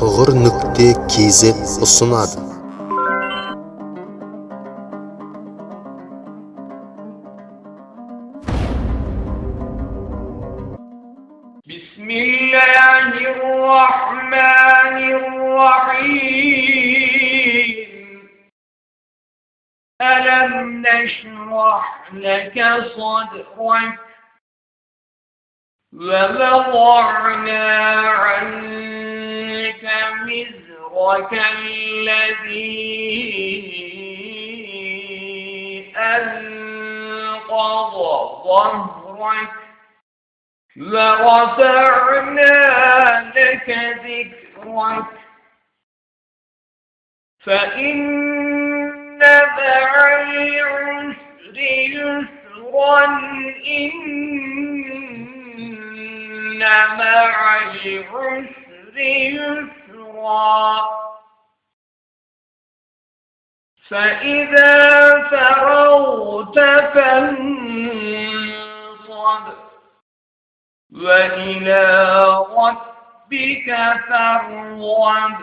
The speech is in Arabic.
toğır.kz sunadi. Bismillahirrahmanirrahim. Alam neşrah leke sadrak ve veضعنا عنك وزرك الذي أنقض ظهرك ورفعنا لك ذكرك فإن مع العسر يسرا إن مع العسر يسرا فإذا فرغت فانصب وإلى ربك فارغب